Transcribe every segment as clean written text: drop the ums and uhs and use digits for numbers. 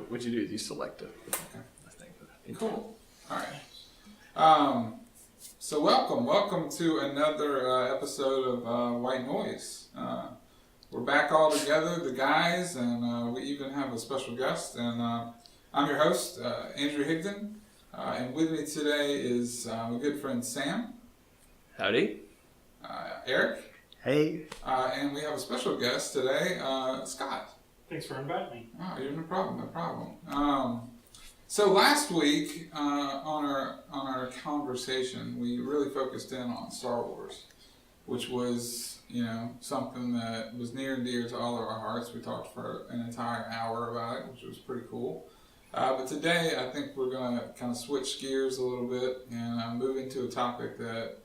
what you do is you select a thing. Cool. All right. So welcome to another episode of White Noise. We're back all together, the guys, and we even have a special guest. And I'm your host, Andrew Higdon, and with me today is my good friend Sam. Howdy. Eric. Hey. And we have a special guest today, Scott. Thanks for inviting me. Oh, you're no problem. So last week on our conversation, we really focused in on Star Wars, which was something that was near and dear to all of our hearts. We talked for an entire hour about it, which was pretty cool. But today, I think we're going to kind of switch gears a little bit and move into a topic that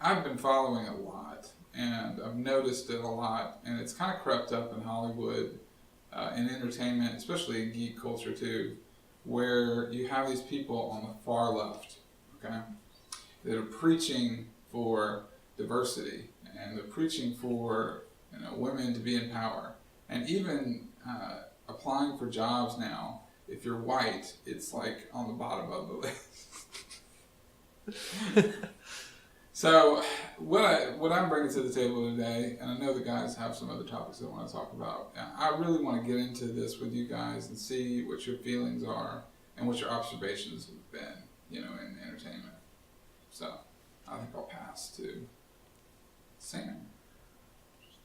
I've been following a lot, and I've noticed it a lot, and it's kind of crept up in Hollywood, in entertainment, especially in geek culture too, where you have these people on the far left, okay, that are preaching for diversity, and they're preaching for women to be in power, and even applying for jobs now. If you're white, it's like on the bottom of the list. So what I'm bringing to the table today, and I know the guys have some other topics they want to talk about, I really want to get into this with you guys and see what your feelings are and what your observations have been, in entertainment. So I think I'll pass to Sam.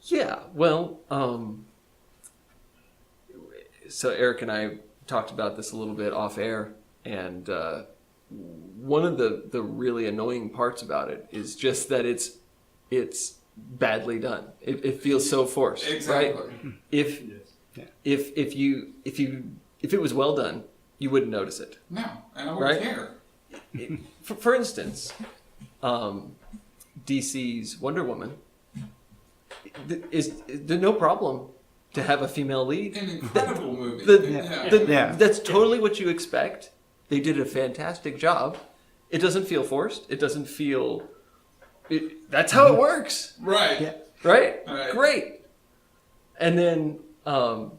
Yeah, well, so Eric and I talked about this a little bit off air, and one of the really annoying parts about it is just that it's badly done. It feels so forced, exactly. Right? If it was well done, you wouldn't notice it. No, and I wouldn't care. For instance, DC's Wonder Woman is no problem to have a female lead. An incredible movie. That's totally what you expect. They did a fantastic job. It doesn't feel forced. It doesn't feel... that's how it works. Right. Yeah. Right? Right. Great. And then... and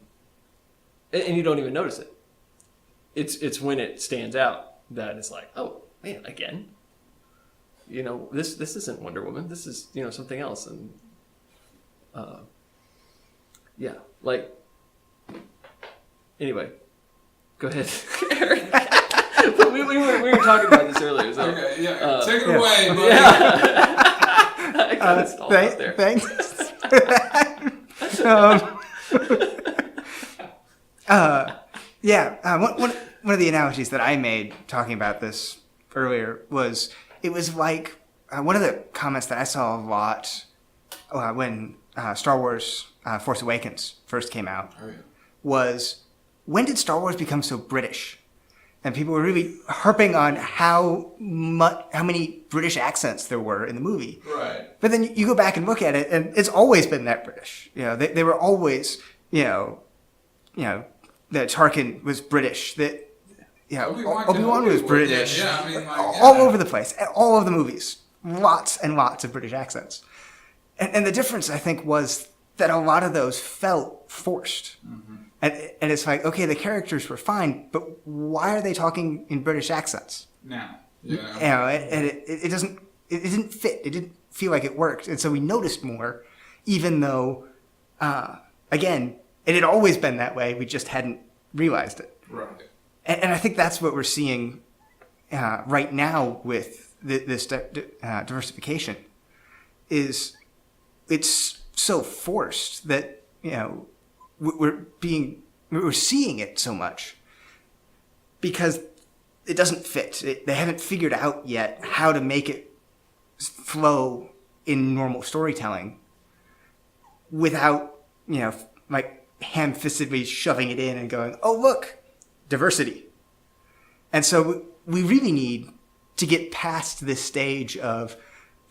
you don't even notice it. It's when it stands out that it's like, oh, man, again? This isn't Wonder Woman. This is, something else. And... yeah, like... Anyway. Go ahead, Eric. we were talking about this earlier. So, okay, yeah. Take it away, buddy. Yeah. I got it stalled out there. Thanks. One of the analogies that I made talking about this earlier was it was like one of the comments that I saw a lot when Star Wars Force Awakens first came out was, when did Star Wars become so British? And people were really harping on how many British accents there were in the movie. Right. But then you go back and look at it, and it's always been that British. They were always, that Tarkin was British. That Obi-Wan was British. Yeah, all over the place, all of the movies, lots and lots of British accents. And the difference, I think, was that a lot of those felt forced. Mm-hmm. And it's like, okay, the characters were fine, but why are they talking in British accents? Now, and it didn't fit. It didn't feel like it worked. And so we noticed more, even though, again, it had always been that way. We just hadn't realized it. Right. And I think that's what we're seeing right now with this diversification. Is it's so forced that we're seeing it so much because it doesn't fit. They haven't figured out yet how to make it flow in normal storytelling without, like ham-fistedly shoving it in and going, oh, look, diversity. And so we really need to get past this stage of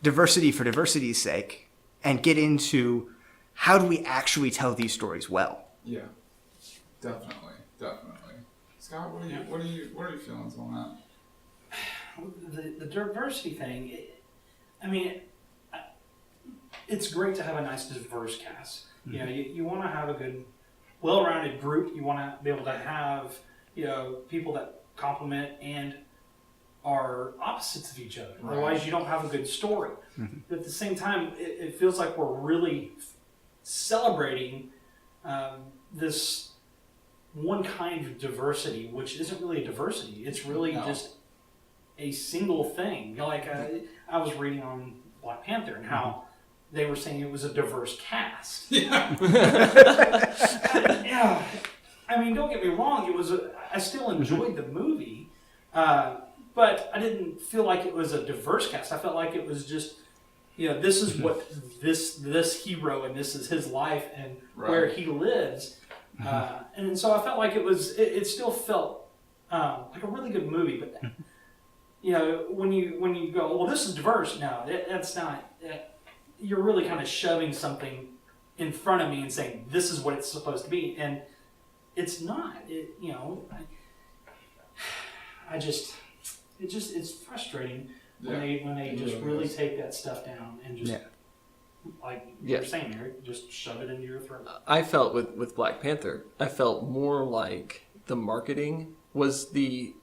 diversity for diversity's sake and get into how do we actually tell these stories well? Yeah, definitely. Scott, what are your feelings on that? The diversity thing, it's great to have a nice diverse cast. You want to have a good well-rounded group. You want to be able to have, people that complement and are opposites of each other. Right. Otherwise, you don't have a good story. But at the same time, it feels like we're really celebrating this one kind of diversity, which isn't really a diversity. It's really just a single thing. I was reading on Black Panther and how they were saying it was a diverse cast. Yeah. Yeah. I mean, don't get me wrong. I still enjoyed the movie, but I didn't feel like it was a diverse cast. I felt like it was just, this is what this hero, and this is his life and where he lives. And so I felt like it still felt like a really good movie. But when you go, well, this is diverse. No, that's not. You're really kind of shoving something in front of me and saying this is what it's supposed to be, and it's not. It's frustrating when they just really take that stuff down and just like you were saying, Eric, just shove it into your throat. I felt with Black Panther, I felt more like the marketing was the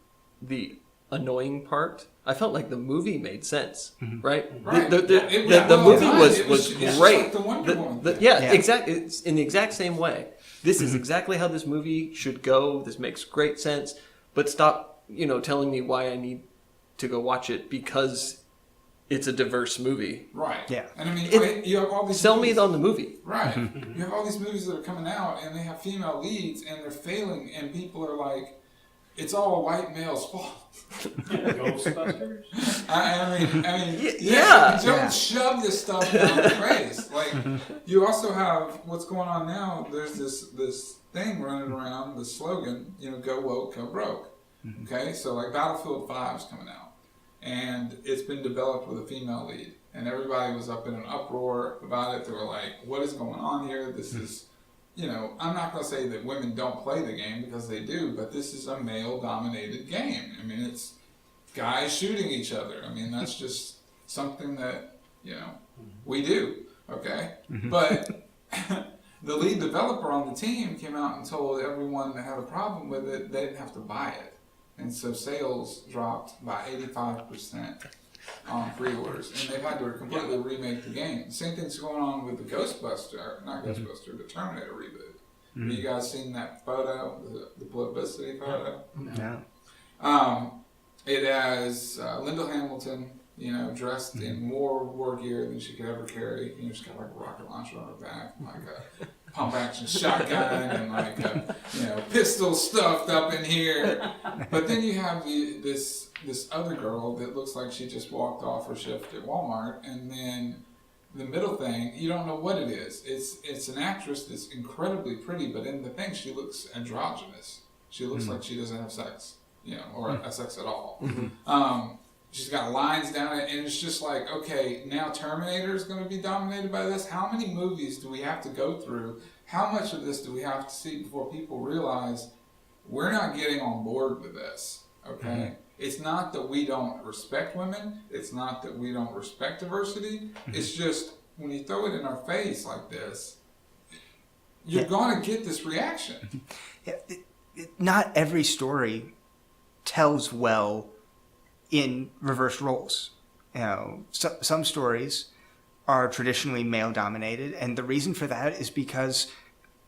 annoying part. I felt like the movie made sense, right? Right. The movie was great. Like the Wonder Woman thing. Exactly. It's in the exact same way. This is exactly how this movie should go. This makes great sense. But stop, telling me why I need to go watch it because it's a diverse movie. Right. Yeah. And I mean, you have all these Sell movies, me on the movie. Right. You have all these movies that are coming out and they have female leads and they're failing and people are like, it's all a white male's fault. Ghostbusters. I mean, Yeah. Don't shove this stuff down the face. Like, you also have what's going on now. There's this thing running around, the slogan, go woke, go broke. Okay, so like Battlefield 5 is coming out, and it's been developed with a female lead, and everybody was up in an uproar about it. They were like, "What is going on here? This is." I'm not going to say that women don't play the game because they do, but this is a male-dominated game. I mean, it's guys shooting each other. I mean, that's just something that, we do, okay? But the lead developer on the team came out and told everyone that had a problem with it, they didn't have to buy it. And so sales dropped by 85% on pre-orders, and they've had to completely remake the game. Same thing's going on with the the Terminator reboot. Have you guys seen that photo, the publicity photo? No. It has Linda Hamilton, dressed in more war gear than she could ever carry. She's got like a rocket launcher on her back, and like a pump-action shotgun, and like a pistol stuffed up in here. But then you have this other girl that looks like she just walked off her shift at Walmart, and then the middle thing, you don't know what it is. It's an actress that's incredibly pretty, but in the thing she looks androgynous. She looks like she doesn't have sex, or sex at all. She's got lines down it, and it's just like, okay, now Terminator is going to be dominated by this. How many movies do we have to go through? How much of this do we have to see before people realize we're not getting on board with this? Okay, it's not that we don't respect women. It's not that we don't respect diversity. It's just when you throw it in our face like this, you're going to get this reaction. Not every story tells well in reversed roles. Some stories are traditionally male dominated, and the reason for that is because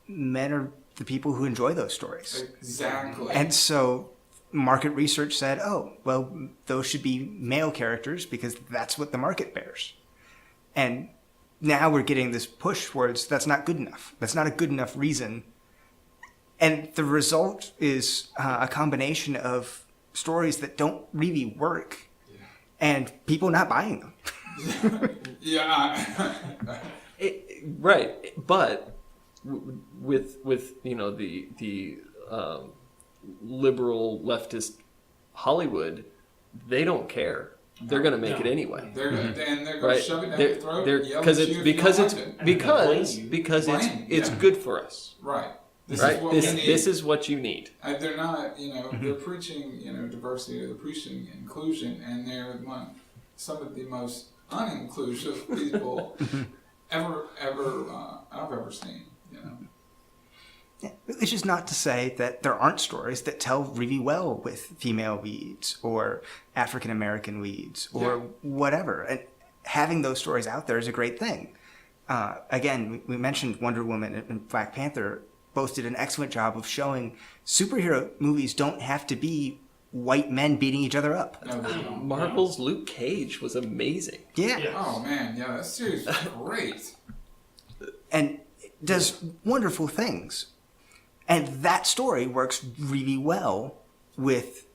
men are the people who enjoy those stories. Exactly. And so market research said, those should be male characters because that's what the market bears. And now we're getting this push towards that's not good enough. That's not a good enough reason. And the result is a combination of stories that don't really work and people not buying them. Right, but with the liberal leftist Hollywood, they don't care. They're going to make it anyway. They're going to shove it down your throat. Because it's good for us. Right. This is what you need. They're not, they're preaching, diversity, they're preaching inclusion, and they're some of the most uninclusive people I've ever seen, Yeah. Which is not to say that there aren't stories that tell really well with female leads or African American leads or whatever. And having those stories out there is a great thing. Again, we mentioned Wonder Woman and Black Panther both did an excellent job of showing superhero movies don't have to be white men beating each other up. No, they don't. Marvel's Luke Cage was amazing. Yeah. Yeah. Oh man, yeah, that series was great. And it does wonderful things. And that story works really well with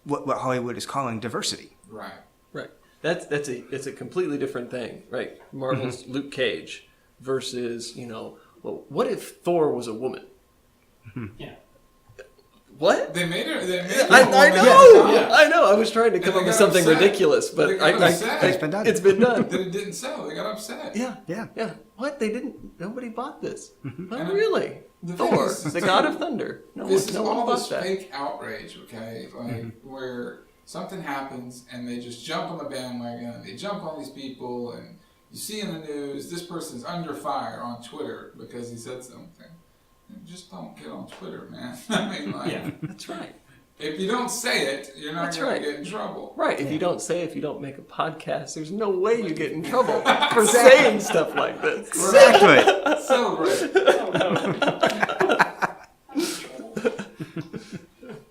what Hollywood is calling diversity. Right. Right. It's a completely different thing, right? Marvel's Luke Cage versus, well, what if Thor was a woman? Yeah. What? They made her. I know. Yeah. I know. I was trying to come they up with got something upset. ridiculous, but They got upset. It's been done. It's been done. That it didn't sell. They got upset. Yeah. Yeah. Yeah. What? They didn't. Nobody bought this. Oh, And really? the thing Thor, is, the God of Thunder. This is no one all bought this that. fake outrage, okay? Like where something happens and they just jump on the bandwagon and they jump on these people and you see in the news this person's under fire on Twitter because he said something. And just don't get on Twitter, man. I mean, like, Yeah. That's right. if you don't say it, you're not That's going right. to get in trouble. Right. If you don't say, if you don't make a podcast, there's no way you get in trouble for saying stuff like this. Exactly. Celebrate. Oh, no.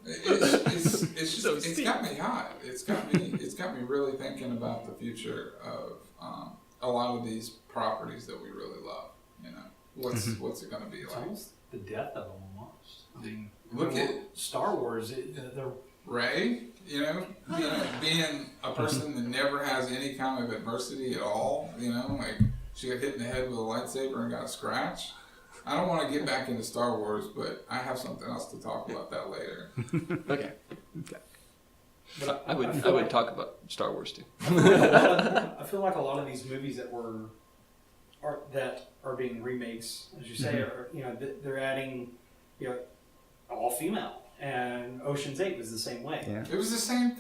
It's just So it's steep. got me hot. It's got me really thinking about the future of a lot of these properties that we really love. What's it going to be It's like? almost the death of them almost. I mean, Look at Star Wars. They're Ray. Being a person that never has any kind of adversity at all. Like she got hit in the head with a lightsaber and got a scratch. I don't want to get back into Star Wars, but I have something else to talk about that later. Okay. But I would feel like- talk about Star Wars too. I feel like a lot of these movies that are being remakes, as you say, are they're adding all female, and Ocean's 8 was the same way, Yeah. It was the same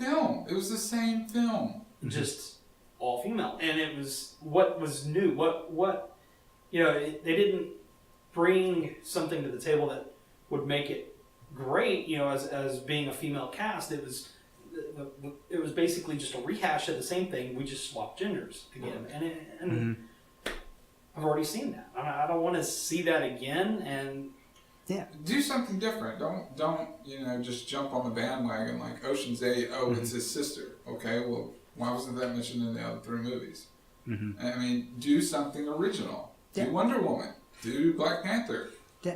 film. just all female, and it was what was new. What they didn't bring something to the table that would make it great. As being a female cast, it was. It was basically just a rehash of the same thing. We just swapped genders again, and I've already seen that. I don't want to see that again. And Do something different. Don't just jump on the bandwagon like Ocean's 8. Oh, it's his sister. Okay, well, why wasn't that mentioned in the other 3 movies? I mean, do something original. Yeah. Do Wonder Woman. Do Black Panther.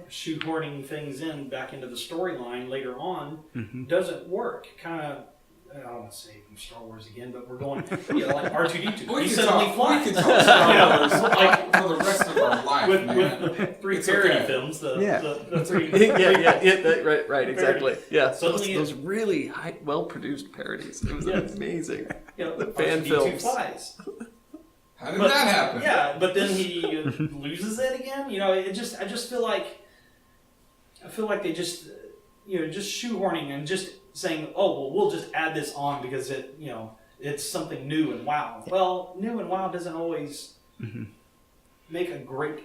shoehorning things back into the storyline later on doesn't work. Kind of. I don't want to say from Star Wars again, but we're going like R2D2. We He could suddenly talk flies. Star Wars for the rest of our life, with man. the 3 It's parody okay. films, the 3 right, exactly. Yeah, Suddenly those really well-produced parodies. It was Yes. amazing. The R2D2 fan films. flies. How did that happen? Yeah, but then he loses it again. I just feel like they just just shoehorning and just saying, oh well, we'll just add this on because it's something new and wow. Well, new and wow doesn't always make a great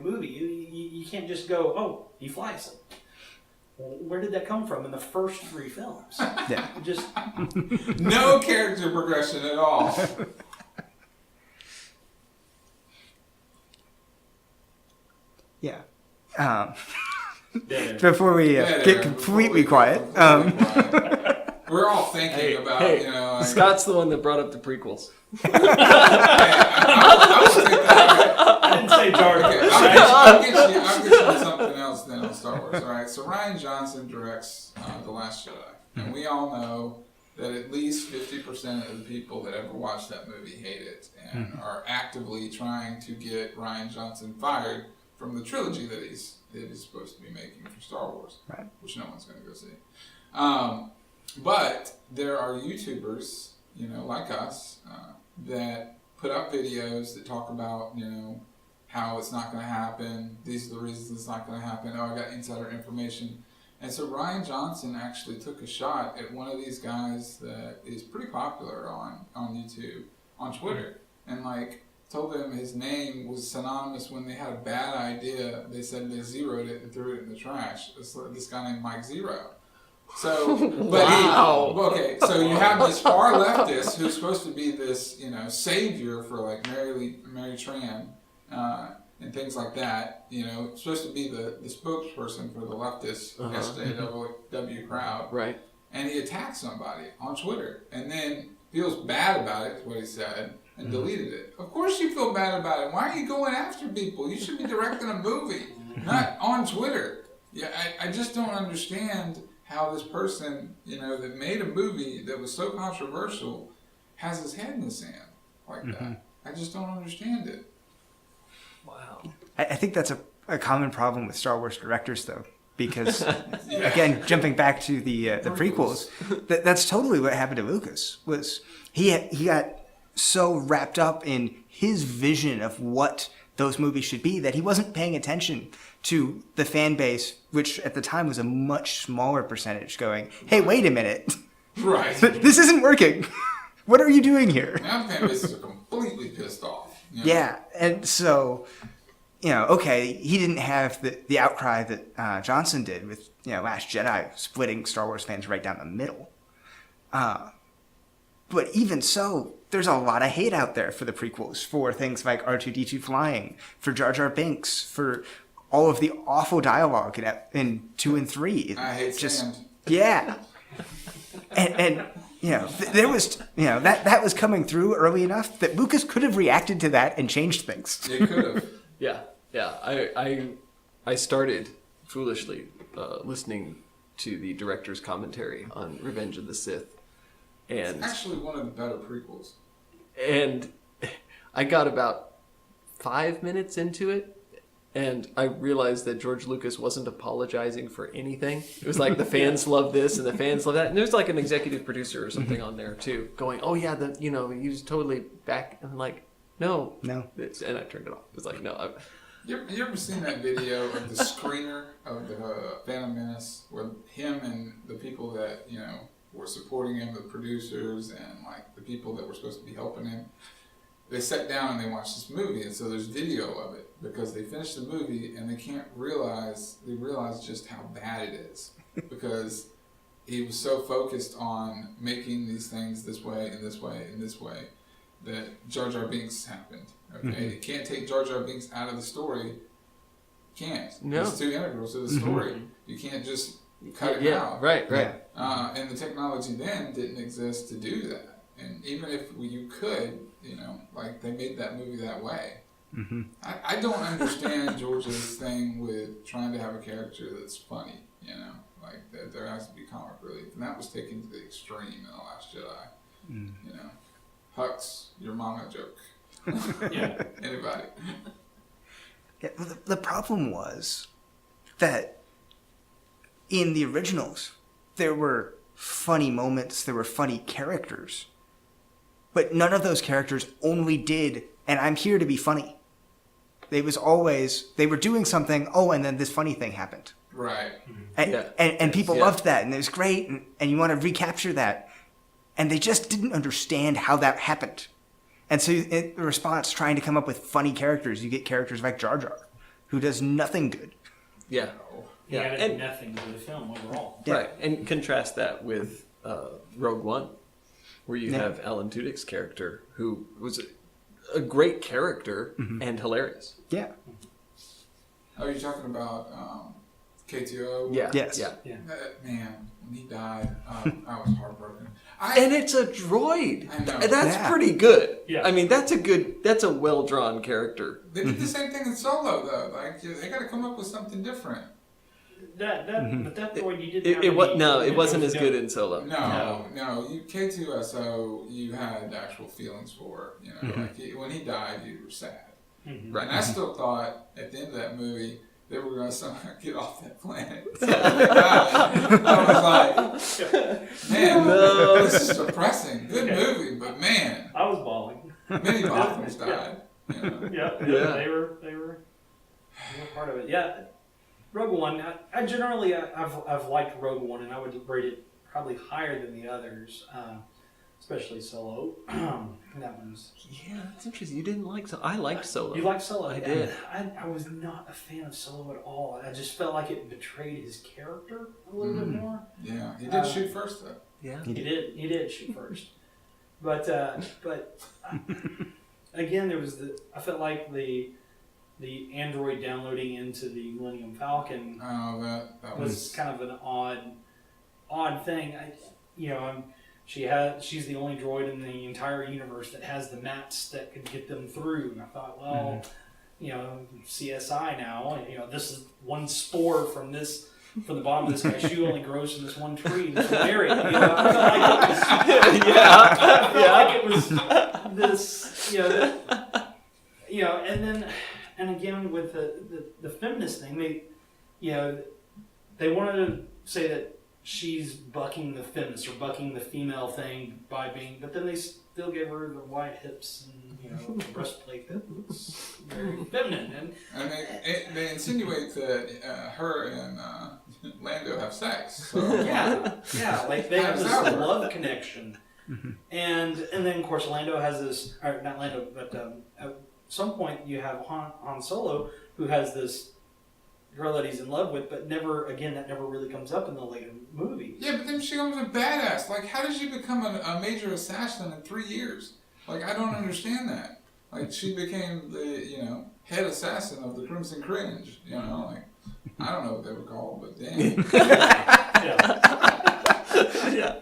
movie. You can't just go, oh, he flies. Well, where did that come from in the first 3 films? Yeah. Just No character progression at all. Yeah. there. Before we Yeah, get there, completely before we- quiet, before we quiet. We're all thinking about, like, Scott's the one that brought up the prequels. I will take that. I didn't say Jar Jar. Okay, I'll get you to something else then on Star Wars. All right, so Rian Johnson directs The Last Jedi, and we all know that at least 50% of the people that ever watched that movie hate it and are actively trying to get Rian Johnson fired from the trilogy that he's supposed to be making for Star Wars, Right. which no one's going to go see. But there are YouTubers, like us, that put up videos that talk about, how it's not going to happen. These are the reasons it's not going to happen. Oh, I got insider information. And so Rian Johnson actually took a shot at one of these guys that is pretty popular on YouTube, on Twitter, and told him his name was synonymous when they had a bad idea. They said they zeroed it and threw it in the trash. This guy named Mike Zero. So, but Wow. okay, so you have this far leftist who's supposed to be this, savior for like Mary Tran, and things like that. Supposed to be the spokesperson for the leftist SJW crowd. Right. And he attacked somebody on Twitter, and then feels bad about it, is what he said, and deleted it. Of course you feel bad about it. Why are you going after people? You should be directing a movie, not on Twitter. Yeah, I just don't understand how this person, that made a movie that was so controversial has his head in the sand like that. I just don't understand it. Wow. I think that's a common problem with Star Wars directors, though, because again, jumping back to the prequels, that's totally what happened to Lucas. Was he got so wrapped up in his vision of what those movies should be that he wasn't paying attention to the fan base, which at the time was a much smaller percentage, going, "Hey, wait a minute, Right. this isn't working. What are you doing here?" Now fan bases are completely pissed off. Yeah, and so, okay, he didn't have the outcry that Johnson did with, Last Jedi splitting Star Wars fans right down the middle. But even so, there's a lot of hate out there for the prequels, for things like R2-D2 flying, for Jar Jar Binks, for all of the awful dialogue in 2 and 3. I hate sand. Yeah. And there was, that was coming through early enough that Lucas could have reacted to that and changed things. They could have. Yeah. I started foolishly listening to the director's commentary on Revenge of the Sith, It's and actually one of the better prequels. I got about 5 minutes into it, and I realized that George Lucas wasn't apologizing for anything. It was like the fans love this and the fans love that, and there's like an executive producer or something on there too, going, "Oh yeah, he was totally back." And I'm like, no, and I turned it off. It was like, no. You ever seen that video of the screener of the Phantom Menace, where him and the people that were supporting him, the producers and like the people that were supposed to be helping him, they sat down and they watched this movie, and so there's video of it because they finished the movie and they realize just how bad it is because he was so focused on making these things this way and this way and this way that Jar Jar Binks happened. Okay, you can't take Jar Jar Binks out of the story. Can't. No. It's too integral to the story. You can't just cut it out. Right. And the technology then didn't exist to do that. And even if you could, like they made that movie that way. I don't understand George's thing with trying to have a character that's funny, like that there has to be comic relief. And that was taken to the extreme in The Last Jedi. Hux, your mama joke. Yeah. Anybody. Yeah, the problem was that in the originals, there were funny moments, there were funny characters, but none of those characters only did, and I'm here to be funny. They were doing something, and then this funny thing happened. Right. And people loved that, and it was great, and you want to recapture that. And they just didn't understand how that happened. And so in response, trying to come up with funny characters, you get characters like Jar Jar, who does nothing good. Yeah. He added nothing to the film overall. Yeah. Right. And contrast that with Rogue One, where you have Alan Tudyk's character, who was a great character and hilarious. Yeah. Oh, you're talking about K2O? Yeah. Yes. Yeah. Man, when he died, I was heartbroken. And it's a droid. I know. That's pretty good. Yeah. I mean, that's a well-drawn character. They did the same thing in Solo, though. Like, they got to come up with something different. But that droid you didn't. It wasn't as good in Solo. No. K2SO, you had actual feelings for. Like when he died, you were sad. Right. And I still thought at the end of that movie they were going to somehow get off that planet. I was like, man, this is depressing. Good movie, but man, I was bawling. many Bothans died. Yeah. They were part of it. Yeah. Rogue One. I generally I've liked Rogue One, and I would rate it probably higher than the others. especially Solo. That one's. Yeah, that's interesting. You didn't like Solo. I liked Solo. You liked Solo? I did. I was not a fan of Solo at all. I just felt like it betrayed his character a little bit more. Yeah, he did shoot first though. Yeah. He did shoot first, but again, there was I felt like the android downloading into the Millennium Falcon Oh, that was kind of an odd thing. She's the only droid in the entire universe that has the mats that could get them through. And I thought, well, CSI now, this is one spore from the bottom of this guy's shoe only grows from this one tree in this one area. I felt like it was this, and again with the feminist thing, they wanted to say that she's bucking the feminist or bucking the female thing by being, but then they still gave her the wide hips and the breastplate that looks very feminine. And they insinuate that her and Lando have sex. So. Yeah, like they have this How does that work? love connection, and then of course Lando has this, or not Lando, but at some point you have Han Solo who has this girl that he's in love with, but that never really comes up in the later movies. Yeah, but then she becomes a badass. Like, how did she become a major assassin in 3 years? Like, I don't understand that. Like, she became the, head assassin of the Crimson Cringe. Like, I don't know what they were called, but damn. Yeah.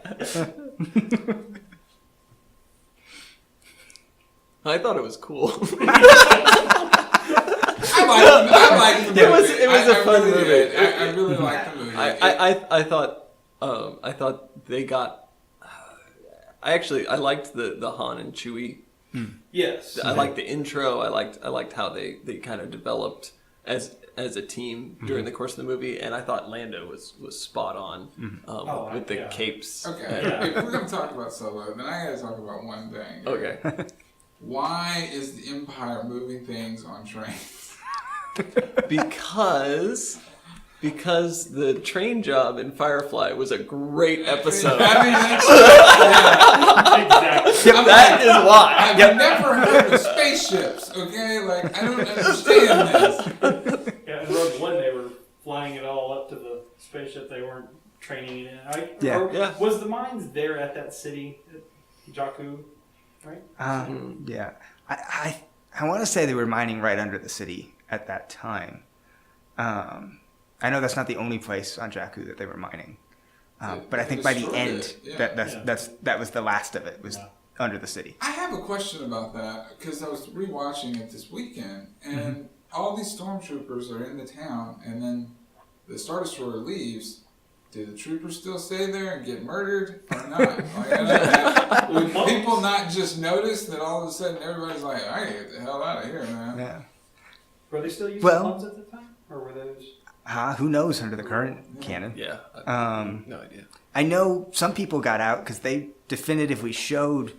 I thought it was cool. I liked the movie. It was a fun really movie. did. I really liked the movie. I thought they got. I liked the Han and Chewie. Yes. I liked the intro. I liked how they kind of developed as a team during the course of the movie, and I thought Lando was spot on with the capes. Okay, if we're gonna talk about Solo, then I gotta talk about one thing. Okay. Why is the Empire moving things on trains? Because the train job in Firefly was a great episode. I mean, that's, Exactly. That is why. I've never heard of spaceships. Okay, like I don't understand this. Yeah, in Rogue One, they were flying it all up to the spaceship. They weren't training it in. Yeah. Was the mines there at that city, at Jakku, right? Yeah. I want to say they were mining right under the city at that time. I know that's not the only place on Jakku that they were mining, but I think by the end, that was the last of it was under the city. I have a question about that because I was rewatching it this weekend, and all these stormtroopers are in the town, and then the Star Destroyer leaves. Do the troopers still stay there and get murdered or not? Would people not just notice that all of a sudden everybody's like, I gotta get the hell out of here, man? Yeah. Were they still using bombs at the time, or were those? Who knows under the current canon? Yeah. No idea. I know some people got out because they definitively showed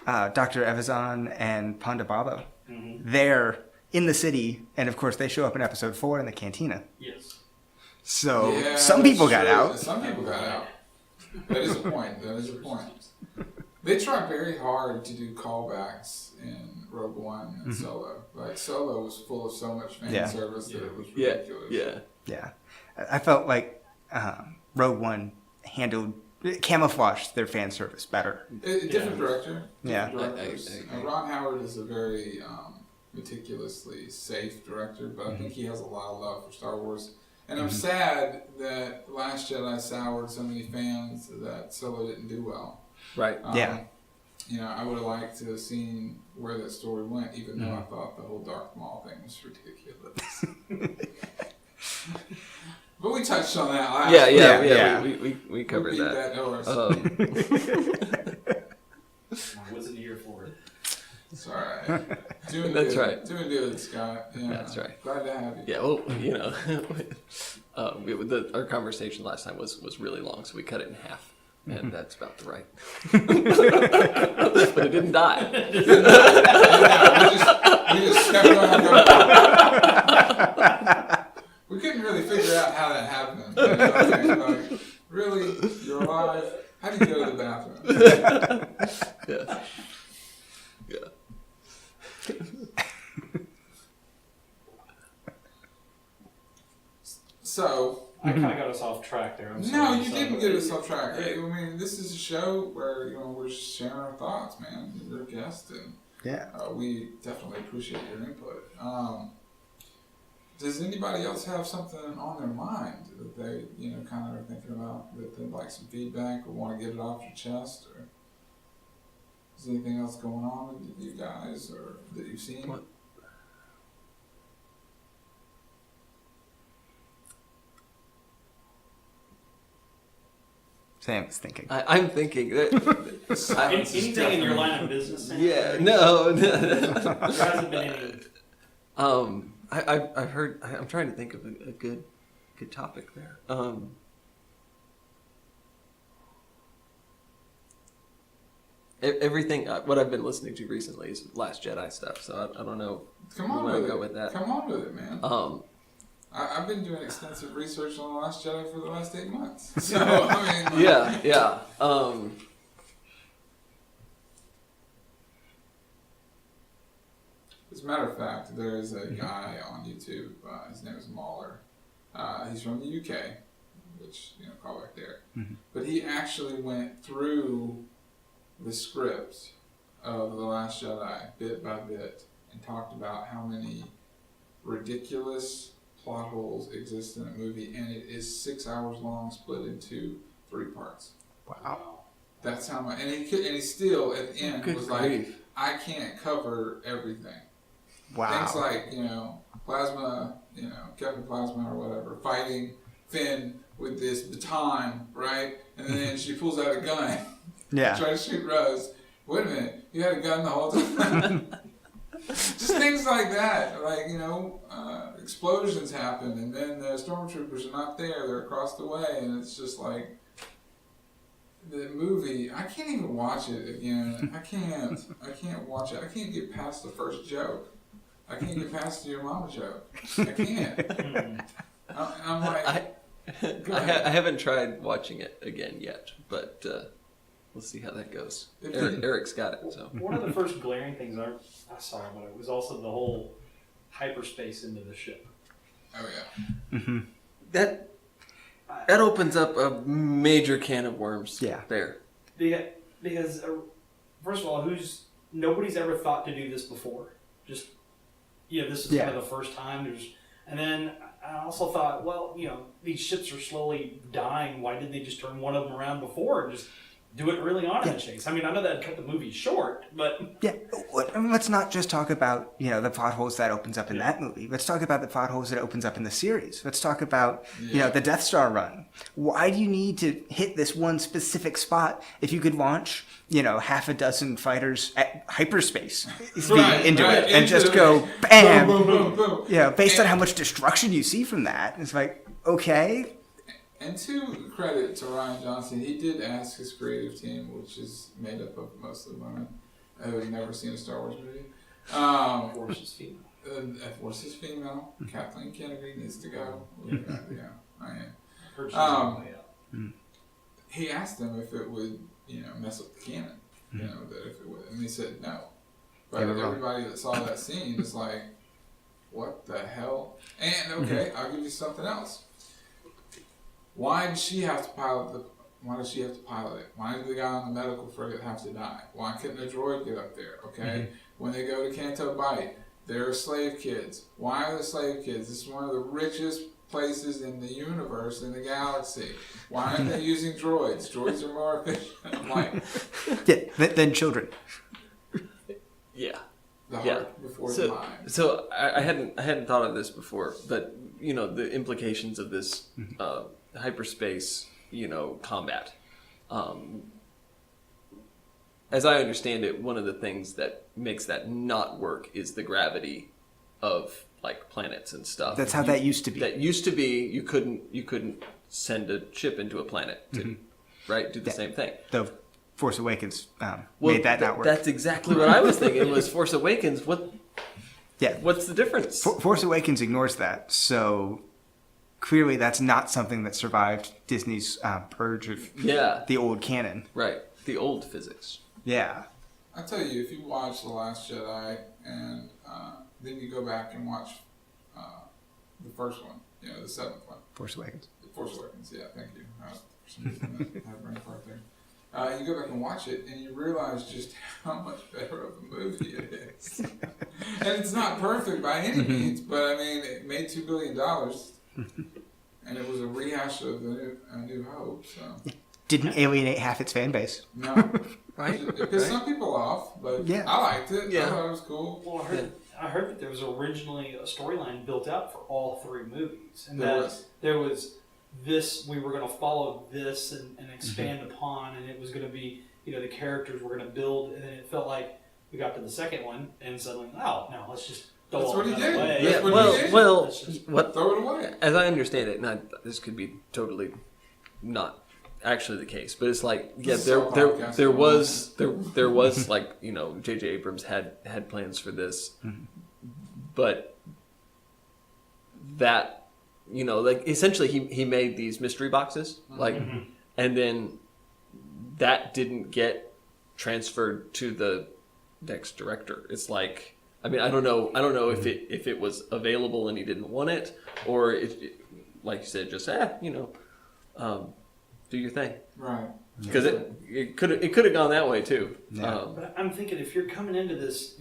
Dr. Evazan and Ponda Baba there in the city, and of course they show up in episode 4 in the cantina. Yes. So Yeah, some people got true. out. Some people got out. That is a point. They try very hard to do callbacks in Rogue One and Solo. Like Solo was full of so much fan service that it was ridiculous. Yeah. I felt like Rogue One camouflaged their fan service better. Different director. Yeah. Directors. Ron Howard is a very meticulously safe director, but I think he has a lot of love for Star Wars. And I'm sad that Last Jedi soured so many fans that Solo didn't do well. Right. Yeah. I would have liked to have seen where that story went, even though I thought the whole Darth Maul thing was ridiculous. But we touched on that last week. We covered beat that. horse. I wasn't here for it. It's all right. Doing That's good. right. Doing good, Scott. Yeah. That's right. Glad to have you. Yeah, well, our conversation last time was really long, so we cut it in half, and that's about the right. But it didn't die. We just kept on going. We couldn't really figure out how that happened. Like, really? You're alive? How did you go to the bathroom? So I kind of got us off track there. I'm no, sorry. you So- didn't get us off track. I mean, this is a show where we're just sharing our thoughts, man. You're a guest, and Yeah. we definitely appreciate your input. Does anybody else have something on their mind that they kind of are thinking about, that they'd like some feedback or want to get it off your chest, or is anything else going on with you guys or that you've seen? What? Sam is thinking. I'm thinking that. Anything in your line of business? Sam? Yeah, no. There hasn't been any. I've heard. I'm trying to think of a good topic there. Everything what I've been listening to recently is Last Jedi stuff, so I don't know. Come on where with I it. go with that. Come on with it, man. Um, I've been doing extensive research on The Last Jedi for the last 8 months. So, I mean, yeah. As a matter of fact, there is a guy on YouTube. His name is Mahler. He's from the UK, which call back there. Mhm. But he actually went through the script of The Last Jedi bit by bit and talked about how many ridiculous plot holes exist in a movie, and it is 6 hours long, split into 3 parts. Wow. That's how much. And he still at the end Good was grief. like, I can't cover everything. Wow. Things like, Plasma, Captain Plasma or whatever, fighting Finn with this baton, right? And then she pulls out a gun Yeah. to try to shoot Rose. Wait a minute, you had a gun the whole time? Just things like that. Like, explosions happen, and then the stormtroopers are not there, they're across the way, and it's just like, the movie, I can't even watch it again. I can't watch it. I can't get past the first joke. I can't get past the your mama joke. I can't. I'm like, go ahead. I haven't tried watching it again yet, but we'll see how that goes. Eric's got it, so. One of the first glaring things I saw about it was also the whole hyperspace into the ship. Oh yeah. Mm-hmm. That opens up a major can of worms. Yeah. There. Because first of all, nobody's ever thought to do this before. Just this is kind of the first time. And then I also thought, well, these ships are slowly dying. Why didn't they just turn one of them around before and just do it early on in the chase? I mean, I know that cut the movie short, but Yeah, I mean, let's not just talk about the plot holes that opens up in that movie. Let's talk about the plot holes that opens up in the series. Let's talk about the Death Star run. Why do you need to hit this one specific spot if you could launch half a dozen fighters at hyperspace into it and just go bam, boom, boom, boom. Yeah, based on how much destruction you see from that, it's like okay. And to credit to Ryan Johnson, he did ask his creative team, which is made up of mostly women who have never seen a Star Wars movie. Force is female. Force is female. Kathleen Kennedy needs to go. I am. Heard she's on the way up. He asked them if it would, mess up the canon. That if it would, and they said no. But everybody that saw that scene is like, what the hell? And okay, I'll give you something else. Why did she have to pilot it? Why did the guy on the medical frigate have to die? Why couldn't a droid get up there? Okay, when they go to Canto Bight, there are slave kids. Why are there slave kids? This is one of the richest places in the universe, in the galaxy. Why aren't they using droids? Droids are more efficient. I'm like, than children. Yeah. the heart before the mind. So I hadn't thought of this before, but the implications of this hyperspace, combat. As I understand it, one of the things that makes that not work is the gravity of like planets and stuff. That's how that used to be. That used to be you couldn't send a ship into a planet to do the same thing. The Force Awakens made that not work. That's exactly what I was thinking. Was Force Awakens what's the difference? Force Awakens ignores that, so clearly that's not something that survived Disney's purge of the old canon. Right. The old physics. Yeah. I tell you, if you watch The Last Jedi and then you go back and watch the first one, the seventh one. Force Awakens. Force Awakens, yeah, thank you. For some reason, I had a brain fart there. You go back and watch it, and you realize just how much better of a movie it is. And it's not perfect by any means, but I mean, it made $2 billion, and it was a rehash of A New Hope. So Didn't alienate half its fan base. no, Right? it pissed some people off, but Yeah. I liked it. Yeah. I thought it was cool. Well, I heard that there was originally a storyline built out for all 3 movies, and There that was. there was this. We were going to follow this and expand upon, and it was going to be, the characters were going to build, and then it felt like we got to the second one, and suddenly, oh no, let's just throw That's all what he that did. away. That's Yeah, what he did. well, Let's just- what Throw it away. as I understand it, and this could be totally not actually the case, but it's like, yeah, This is a podcast. there was like, J.J. Abrams had plans for this, but that, like essentially he made these mystery boxes, like, and then that didn't get transferred to the next director. It's like, I mean, I don't know if it was available and he didn't want it, or if, like you said, just do your thing, Right. because it could have gone that way too. Yeah. But I'm thinking if you're coming into this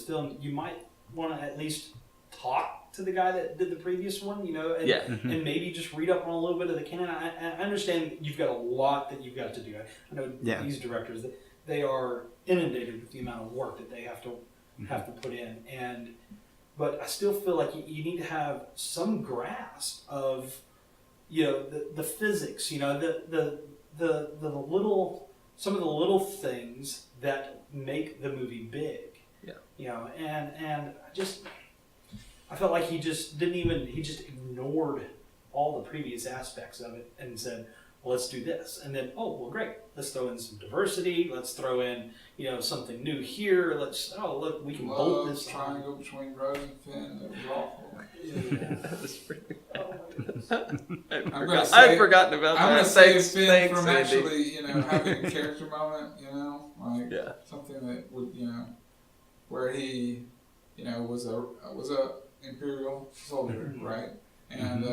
film, you might want to at least talk to the guy that did the previous one, and, Yeah. and maybe just read up on a little bit of the canon. I understand you've got a lot that you've got to do. I know these directors, they are inundated with the amount of work that they have to put in, but I still feel like you need to have some grasp of the physics, the little, some of the little things that make the movie big. Yeah. And I felt like he just ignored all the previous aspects of it and said, well, let's do this. And then, oh, well, great. Let's throw in some diversity. Let's throw in, something new here. Look, we can bolt this triangle between Rose and Finn. It was awful. That was pretty bad. gonna I'd forgotten about I'm that. gonna save Thanks, Finn from Andy. actually, having a character moment. Like Yeah. something that would, where he, was a Imperial soldier, right? And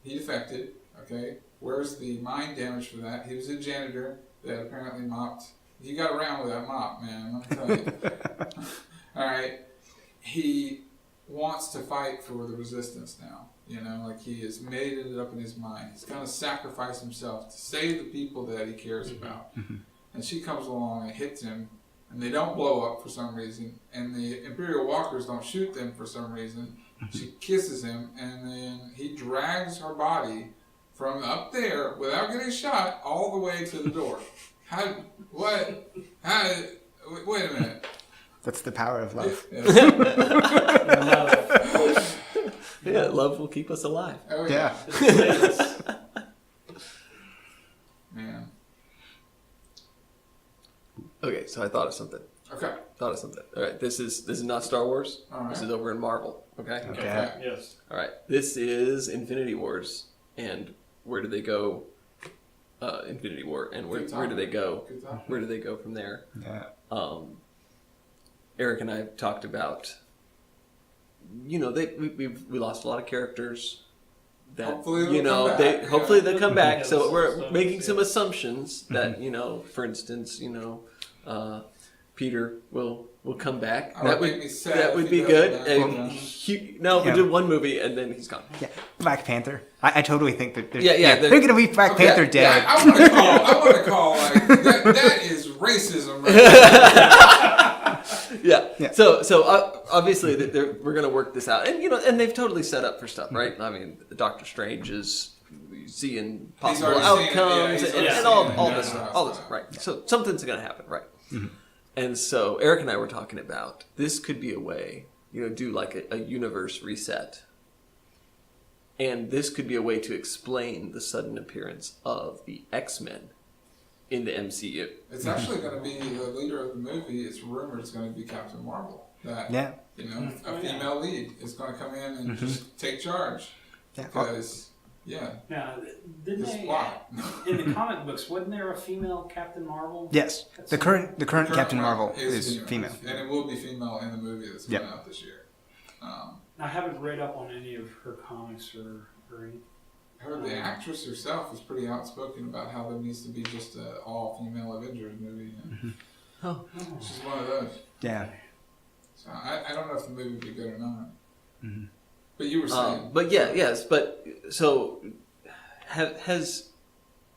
he defected. Okay, where's the mind damage for that? He was a janitor that apparently mopped. He got around with that mop, man. Let me tell you. All right, he wants to fight for the resistance now. Like he has made it up in his mind. He's going to sacrifice himself to save the people that he cares about. And she comes along and hits him, and they don't blow up for some reason. And the Imperial walkers don't shoot them for some reason. She kisses him, and then he drags her body from up there without getting shot all the way to the door. Wait a minute. That's the power of love. Yeah, love will keep us alive. Oh, Yeah. Man. Okay, so I thought of something. Okay. All right, this is not Star Wars. All right. This is over in Marvel. Okay. Okay. Yes. All right. This is Infinity Wars, and where do they go? Infinity War, and where do they go? Good talk. Where do they go from there? Yeah. Eric and I have talked about. We lost a lot of characters. That Hopefully they'll come back. hopefully they'll come back. Yeah, So we're some making assumptions, some yeah. assumptions that for instance, Peter will come back. That would make me sad That if would he be good. doesn't, And we Yeah. did one movie and then he's gone. Yeah. Black Panther. I totally think that Yeah, they're going to be Black Okay, Panther dead. yeah, I want to call like that is racism right there. Yeah. So obviously we're going to work this out, and and they've totally set up for stuff, right? I mean, Doctor Strange is seeing possible already seen it, yeah, outcomes he's and, already and all seen it. all Yeah, this no, stuff, it's all this, not. right? So something's going to happen, right? And so Eric and I were talking about this could be a way, do like a universe reset. And this could be a way to explain the sudden appearance of the X-Men in the MCU. It's actually going to be the leader of the movie. It's rumored it's going to be Captain Marvel. That Yeah. a female lead is going to come in and just take charge. Yeah. Because Now, didn't this they? plot. In the comic books, wasn't there a female Captain Marvel? Yes. The current Captain one Marvel is female. and it will be female in the movie that's coming out this year. I haven't read up on any of her comics or any. I heard the actress herself is pretty outspoken about how there needs to be just an all-female Avengers movie. Oh. She's one of those. Yeah. So I don't know if the movie would be good or not. Mm-hmm. But you were saying. But yes, but so has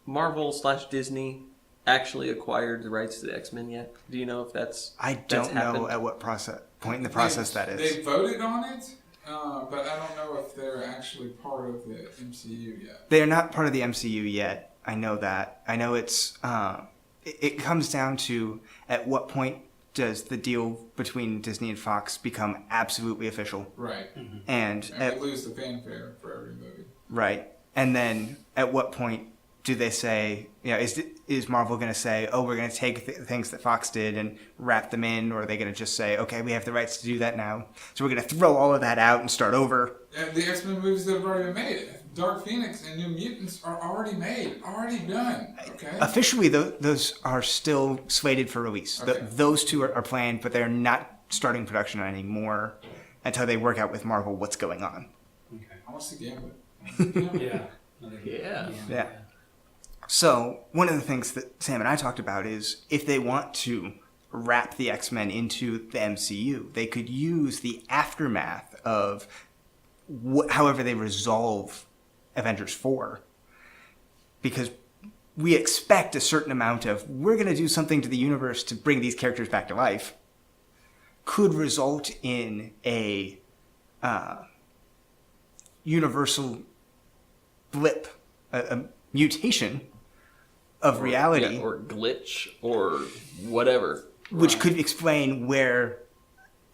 Marvel/Disney actually acquired the rights to the X-Men yet? Do you know if that's I don't know happened? at what point in the process that is. They voted on it, but I don't know if they're actually part of the MCU yet. They are not part of the MCU yet. I know that. I know it's. It comes down to at what point does the deal between Disney and Fox become absolutely official? Right. And we lose the fanfare for every movie. right. And then at what point do they say, is Marvel going to say, oh, we're going to take things that Fox did and wrap them in, or are they going to just say, okay, we have the rights to do that now, so we're going to throw all of that out and start over? And the X-Men movies that have already been made, Dark Phoenix and New Mutants are already made, already done. Okay. Officially, those are still slated for release. Okay. Those two are planned, but they're not starting production anymore until they work out with Marvel what's going on. Okay. I want to see Gambit. Yeah. Yeah. So one of the things that Sam and I talked about is if they want to wrap the X-Men into the MCU, they could use the aftermath of however they resolve Avengers 4, because we expect a certain amount of, we're going to do something to the universe to bring these characters back to life, could result in a universal blip, a mutation of reality. Yeah, or glitch or whatever. Which could explain where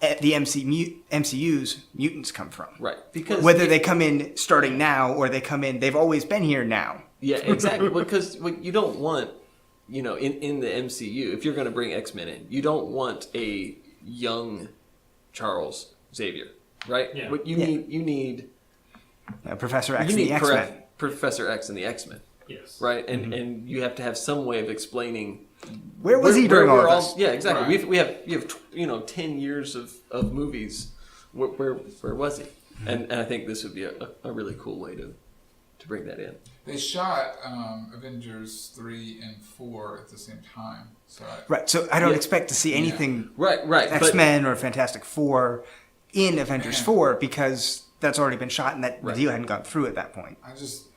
the MCU's mutants come from. Right. Because whether they come in starting now or they come in, they've always been here now. Yeah, exactly. Because you don't want, in the MCU, if you're going to bring X-Men in, you don't want a young Charles Xavier, right? Yeah. What you need Professor X you and need the X-Men. Professor X and the X-Men, Yes. right? And you have to have some way of explaining Where was he during all of this? Yeah, exactly. Right. We have 10 years of movies. Where was he? And I think this would be a really cool way to bring that in. They shot Avengers 3 and 4 at the same time. So Right, so I don't expect to see anything Right. X-Men or Fantastic Four in Avengers 4 because that's already been shot and that the deal hadn't gone through at that point. I just,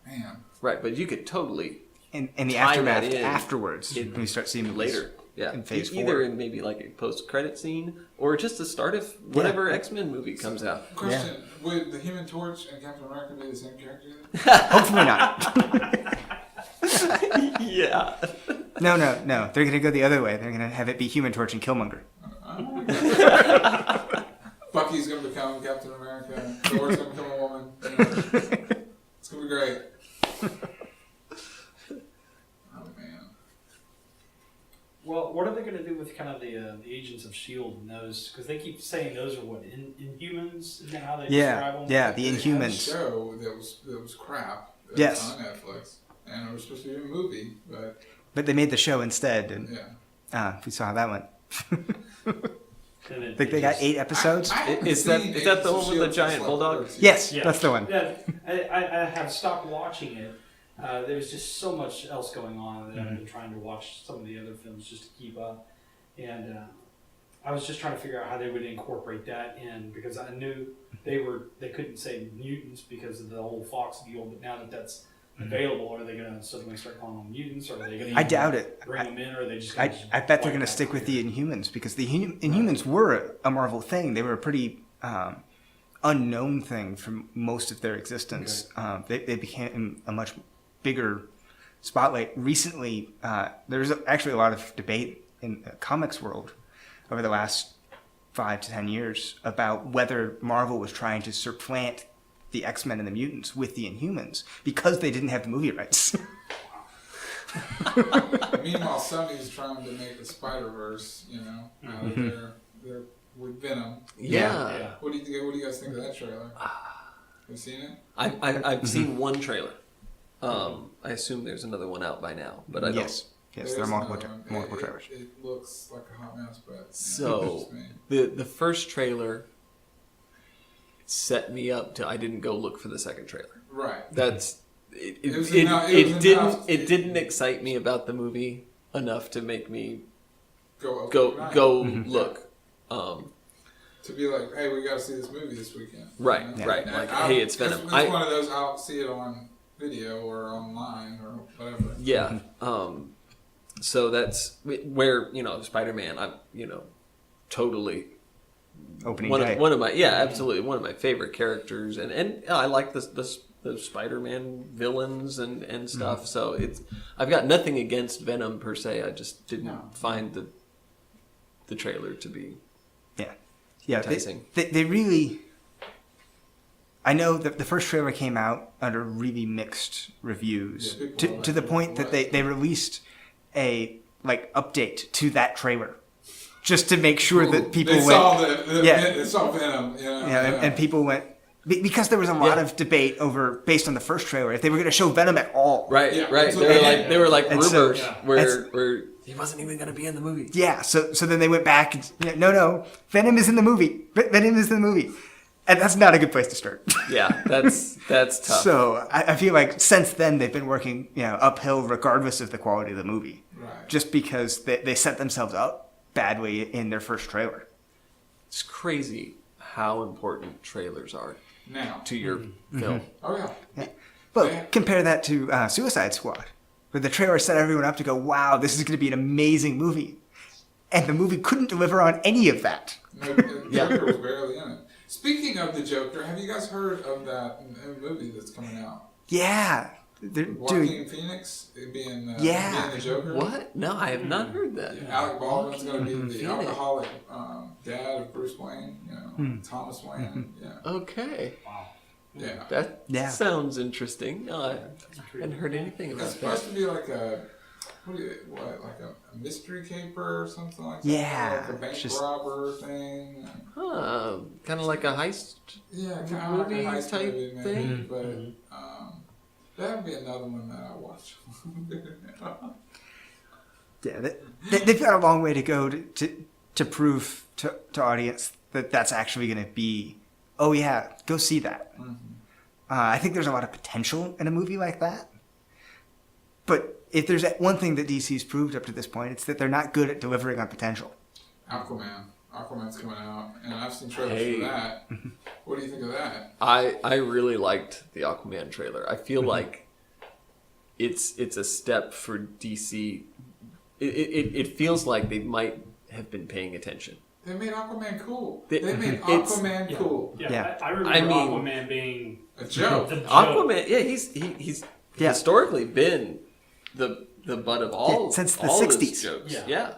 man. Right, but you could totally In the tie aftermath that in afterwards, when we start seeing movies later. Yeah, in Phase 4. Either in maybe like a post-credit scene or just the start of whatever X-Men movie comes out. Question, would the Human Torch and Captain America be the same character? Hopefully not. Yeah. No. They're going to go the other way. They're going to have it be Human Torch and Killmonger. Bucky's going to become Captain America. Thor's going to become a woman. It's going to be great. Oh, man. Well, what are they going to do with kind of the Agents of S.H.I.E.L.D. and those? Because they keep saying those are what, Inhumans? Isn't that how they describe them? Yeah, the They had a Inhumans. show that was crap. That Yes. was on Netflix. And it was supposed to be a movie, But they made the show instead, and yeah. we saw how that went. And I think they got 8 episodes. I haven't Is that seen the one with the Agents of giant S.H.I.E.L.D. bulldog? Yes, Yeah. that's the one. Yeah, I have stopped watching it. There's just so much else going on that I've been trying to watch some of the other films just to keep up. And I was just trying to figure out how they would incorporate that in, because I knew they couldn't say mutants because of the whole Fox deal, but now that that's available, are they going to suddenly start calling them mutants, or are they going to I doubt it. bring them in, or are they just I going to bet they're going to stick with the Inhumans because the Inhumans were a Marvel thing. They were a pretty unknown thing for most of their existence. They became a much bigger spotlight. Recently, there's actually a lot of debate in the comics world over the last 5 to 10 years about whether Marvel was trying to supplant the X-Men and the mutants with the Inhumans because they didn't have the movie rights. Meanwhile, Sony's trying to make a Spider-Verse, now that they're with Venom. Yeah. What do you guys think of that trailer? Have you seen it? I've seen one trailer. I assume there's another one out by now, but I don't. Yes, there are multiple trailers. It looks like a hot mess, but So it's just me. the first trailer, it set me up to I didn't go look for the second trailer. Right. That's It didn't excite me about the movie enough to make me go go look. To be like, hey, we got to see this movie this weekend. Right, You know? right. And Like, I'll- hey, it's Venom. It's one of those. I'll see it on video or online or whatever. Yeah. So that's where Spider-Man. I'm totally Opening one day. of, one of my absolutely one of my favorite characters, and I like the Spider-Man villains and stuff. So I've got nothing against Venom per se. I just didn't find the trailer to be enticing. They really. I know that the first trailer came out under really mixed reviews to the point that they released a update to that trailer just to make sure that people they saw Venom. And people went because there was a lot of debate based on the first trailer if they were going to show Venom at all. Right, Yeah, right. so They were like And so- rumors where he wasn't even going to be in the movie. Yeah, so then they went back and no, Venom is in the movie. Venom is in the movie. And that's not a good place to start. Yeah, that's tough. So I feel like since then they've been working uphill regardless of the quality of the movie. Right. Just because they set themselves up badly in their first trailer. It's crazy how important trailers are Now. to your film. Oh yeah. Yeah. Well, compare that to Suicide Squad, where the trailer set everyone up to go, wow, this is going to be an amazing movie. And the movie couldn't deliver on any of that. No, the Joker was barely in it. Speaking of the Joker, have you guys heard of that new movie that's coming out? Yeah. They're doing... Joaquin Phoenix being the Joker. What? No, I have not heard that. Alec Baldwin's going to be the Phoenix. alcoholic dad of Bruce Wayne. Thomas Wayne. Yeah. Okay. Wow. Yeah. That sounds interesting. No, I hadn't heard anything It's about supposed that. to be like a mystery caper or something like that. Yeah, Like a bank just- robber thing. Huh. Kind of like a heist. Yeah, kind of Movie like a heist type movie, maybe, thing? but that would be another one that I watch. Yeah, they've got a long way to go to prove to audience that that's actually going to be, oh yeah, go see that. I think there's a lot of potential in a movie like that. But if there's one thing that DC's proved up to this point, it's that they're not good at delivering on potential. Aquaman's coming out, and I've seen trailers Hey. for that. What do you think of that? I really liked the Aquaman trailer. I feel like it's a step for DC. It feels like they might have been paying attention. They made Aquaman cool. They- They made it's- Aquaman cool. Yeah. I remember I mean- Aquaman being A joke. the joke. Aquaman, yeah, he's Yeah. historically been the butt of all since the all 60s. those jokes. Yeah.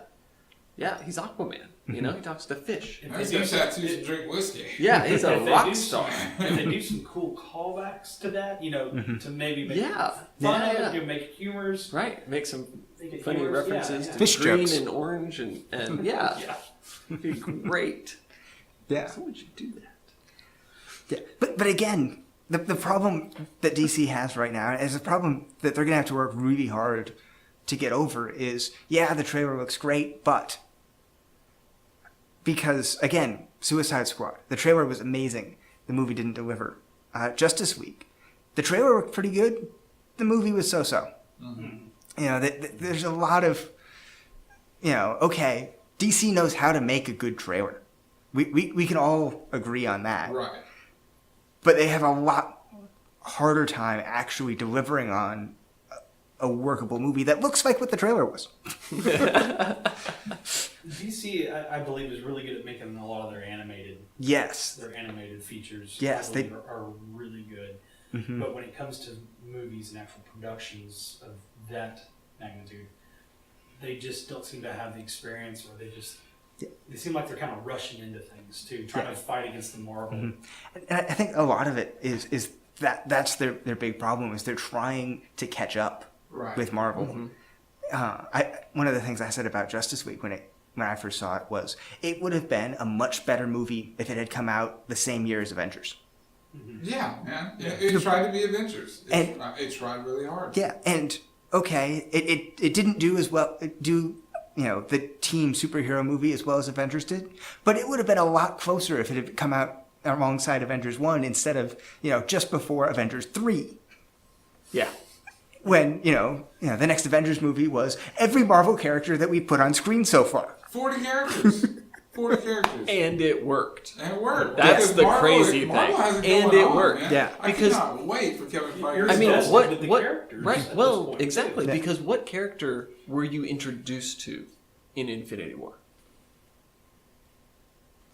Yeah, he's Aquaman. You know, he talks to fish. If He's they got do some- tattoos and drink whiskey. Yeah, he's a if they rock do star. If they do some cool callbacks to that, to maybe make Yeah. fun Yeah, of yeah. it, make humors, Right, make some make it funny humorous. references Yeah, to Fish green jokes. and orange and yeah, yeah. it'd be great. Yeah. Someone should do that. Yeah, but again, the problem that DC has right now is a problem that they're going to have to work really hard to get over is, yeah, the trailer looks great, but because, again, Suicide Squad, the trailer was amazing. The movie didn't deliver. Justice League, the trailer looked pretty good. The movie was so-so. There's a lot of, okay, DC knows how to make a good trailer. We can all agree on that. Right. But they have a lot harder time actually delivering on a workable movie that looks like what the trailer was. DC, I believe, is really good at making a lot of their animated Yes. features. Yes, I believe are really good. But when it comes to movies and actual productions of that magnitude, they just don't seem to have the experience, or they seem like they're kind of rushing into things too, trying to fight against the Marvel. And I think a lot of it is that's their big problem is they're trying to catch up with Marvel. One of the things I said about Justice League when I first saw it was it would have been a much better movie if it had come out the same year as Avengers. Yeah, man. It tried to be Avengers. It tried really hard. Yeah, and okay, it didn't do as well the team superhero movie as well as Avengers did, but it would have been a lot closer if it had come out alongside Avengers 1 instead of, just before Avengers 3. Yeah. When, the next Avengers movie was every Marvel character that we put on screen so far. 40 characters. 40 characters. And it worked. And it worked. That's Because the crazy Marvel thing. has it And going it on, worked. man. Yeah. I Because- cannot wait for Kevin Feige. You're I mean, invested what? with the What? characters Right. at this Well, point, exactly. too. Yeah. Because what character were you introduced to in Infinity War?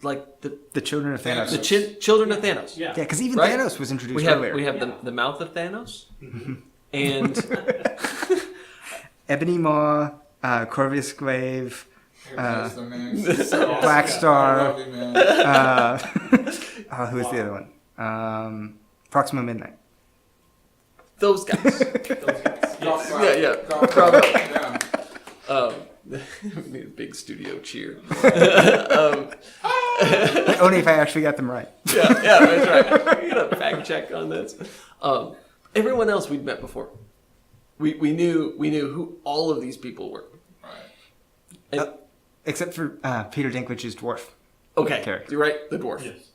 Like The Children of Thanos. Thanos. children of Thanos. Yeah. Yeah, because even Right? Thanos was introduced We have earlier. the mouth of Thanos, and Ebony Maw, Corvus Glaive, Everybody's their names. Black I Star. love you, man. Who was the other one? Proxima Midnight. those guys. Those guys. Golf Yes. clap. Yeah, yeah. Golf Bravo. clap. Yeah. We need a big studio cheer. Only if I actually got them right. Yeah, that's right. You gotta fact check on this. Everyone else we'd met before. We knew who all of these people were. Right. And, Except for Peter Dinklage's dwarf. okay, character. you're right. The dwarf, Yes.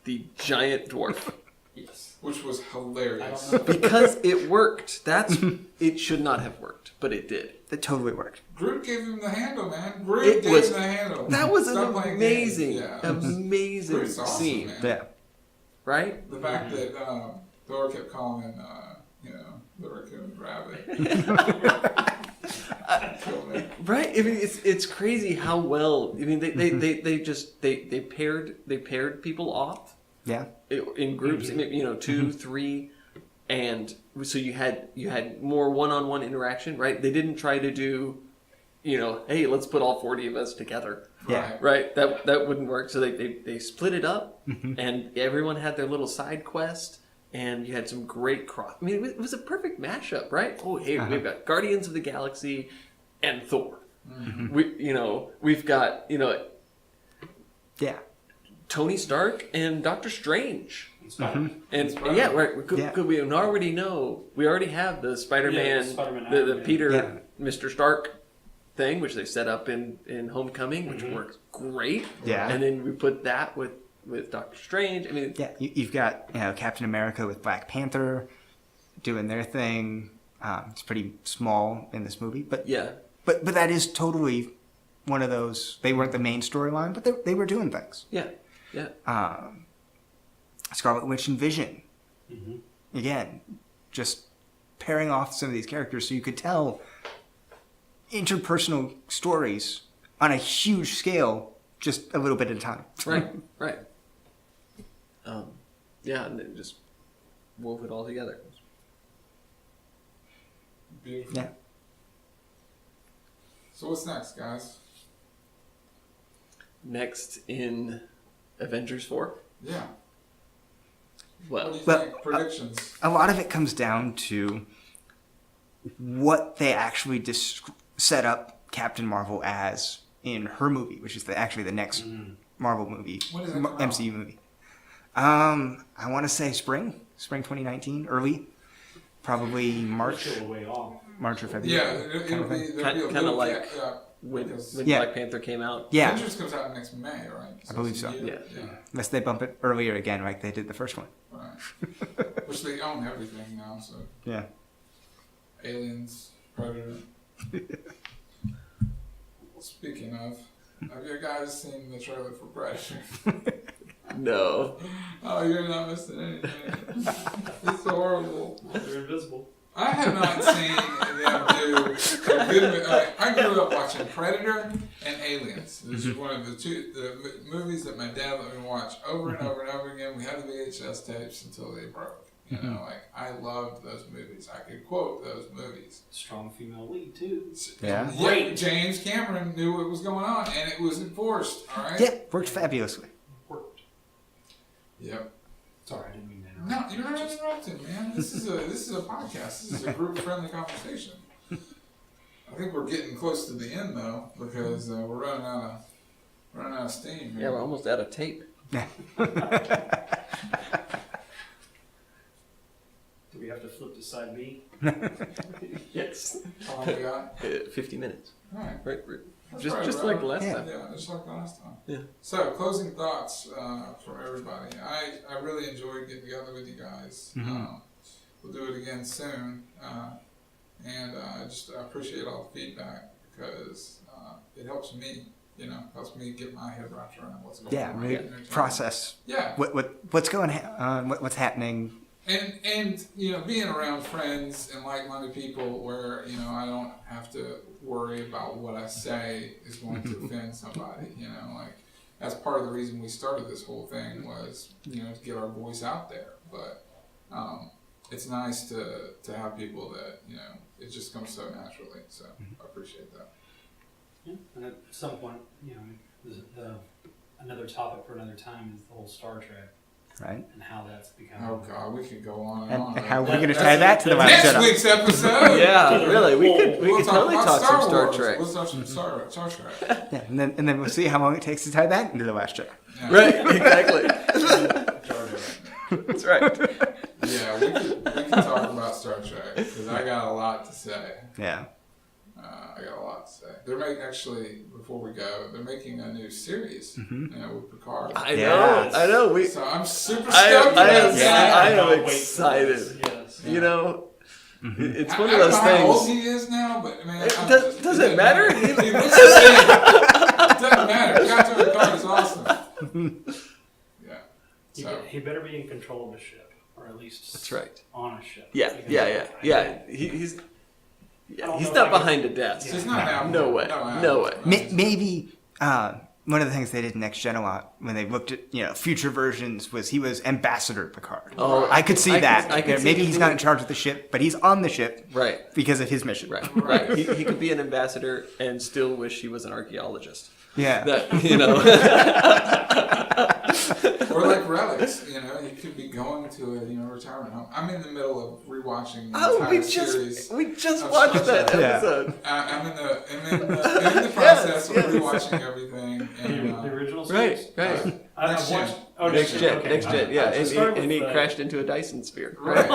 the giant dwarf, Yes. Which was I hilarious. don't know. because it worked. It should not have worked, but it did. That totally worked. Groot gave him the handle, man. Groot It gave was- him the handle. That was Stop an playing amazing, games. Yeah. amazing Groot's awesome, scene, man. Yeah. right? The fact that Thor kept calling, the raccoon rabbit. Killed me. Right. I mean, it's crazy how well. I mean, they paired people off Yeah. in groups. Two, three, and so you had more one-on-one interaction. Right. They didn't try to do, hey, let's put all 40 of us together. Yeah. Right. That wouldn't work. So they split it up, and everyone had their little side quest. And you had some great cross. I mean, it was a perfect mashup, right? Oh, hey, we've got Guardians of the Galaxy and Thor. We've got Yeah. Tony Stark and Doctor Strange. Spider-Man. And Spider-Man. yeah, right. Yeah. Could we already know? We already have the Spider-Man, Yeah, Spider-Man, the Iron Man. Peter, Yeah. Mr. Stark thing, which they set up in Homecoming, which works great. Yeah. And then we put that with Doctor Strange. I mean, Yeah. You've got Captain America with Black Panther doing their thing. It's pretty small in this movie, but yeah. but that is totally one of those. They weren't the main storyline, but they were doing things. Yeah. Yeah. Scarlet Witch and Vision. Mhm. Again, just pairing off some of these characters so you could tell interpersonal stories on a huge scale, just a little bit at a time. Right. Yeah, and it just wove it all together. Beautiful. Yeah. So what's next, guys? Next in Avengers 4. Yeah. Well, What do you well, think? Predictions. A lot of it comes down to what they actually set up Captain Marvel as in her movie, which is actually the next Marvel movie, When does that come out? MCU movie. I want to say spring 2019, early, probably March Still a way off. or February. Yeah, kind of thing. there'll be a Kinda little like gap, when because when Yeah. Black Panther came out. Yeah, Avengers comes out next May, right? I believe it's so. a year. Yeah. unless they bump it earlier again, like they did the first one. Right. Which they own everything now, so Yeah. Aliens, Predator. Speaking of, have you guys seen the trailer for Predator? No. Oh, you're not missing anything. It's horrible. They're invisible. I have not seen them do a good. I grew up watching Predator and Aliens. This is one of the movies that my dad let me watch over and over and over again. We had the VHS tapes until they broke. I loved those movies. I could quote those movies. Strong female lead too. Yeah. Yeah, James Cameron knew what was going on, and it was enforced. All right. Yeah, worked fabulously. Worked. Yep. Sorry, I didn't mean to No, interrupt. you're not interrupting, man. This is a podcast. This is a group friendly conversation. I think we're getting close to the end though, because we're running out of steam. Yeah, we're almost out of tape. Do we have to flip to side B? Yes. How long we got? 50 minutes. All right. Right. That's just right, just right. like last Yeah. time. Yeah, just like last time. Yeah. So, closing thoughts from everybody. I really enjoyed getting together with you guys. We'll do it again soon. And I appreciate all the feedback because it helps me, helps me get my head wrapped around what's going on. Really process. Yeah. What's going on? What's happening? And being around friends and like-minded people where I don't have to worry about what I say is going to offend somebody. Like that's part of the reason we started this whole thing was to get our voice out there. But it's nice to have people that it just comes so naturally. So I appreciate that. Yeah. And at some point, another topic for another time is the whole Star Trek. Right. And how that's become. Oh God, we could go on And on. how are we going to tie that to the Last Next Jedi? week's episode. Yeah, really. We We'll could totally about talk some Star Wars. Trek. We'll talk some Star Trek. Yeah, and then we'll see how long it takes to tie that into the Last Jedi. Yeah. Right, exactly. Jar Jar. That's right. Yeah, we can talk about Star Trek because I got a lot to say. Yeah. I got a lot to say. They're before we go, they're making a new series, with Picard. I Yes. know. So I'm super stoked I about am that. excited. Yes. It's I one don't of those know how old things. he is now, but man, Does it matter? He looks the same. It doesn't matter. Captain Picard is awesome. Yeah. So. He better be in control of the ship, or at least That's right. on a ship. Yeah. He's don't know not if I behind a desk. He's not out. No way. No way. Maybe one of the things they did in Next Gen a lot when they looked at future versions was he was Ambassador Picard. Oh, I could see that. I could see Maybe him he's being- not in charge of the ship, but he's on the ship Right. because of his mission. Right. He could be an ambassador and still wish he was an archaeologist. Yeah. Or like relics, he could be going to a retirement home. I'm in the middle of rewatching the entire series. we just of watched Star that Trek. Yeah. episode. I'm in the process of rewatching everything. And, The original Right. series? Next I've gen. watched. Oh, Next gen. Okay. Next gen. Yeah, I started and he with, crashed into a Dyson sphere. Right.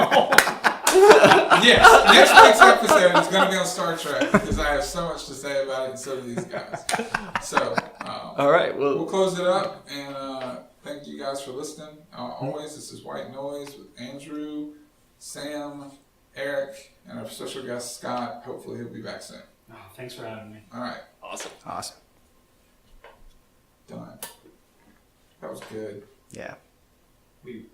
Yes, next week's episode is going to be on Star Trek because I have so much to say about it, and so do these guys. So, All right. we'll Well, close it up, and thank you guys for listening. Always, this is White Noise with Andrew, Sam, Eric, and our special guest Scott. Hopefully, he'll be back soon. Oh, thanks for having me. All right, Awesome. done. That was good. Yeah. We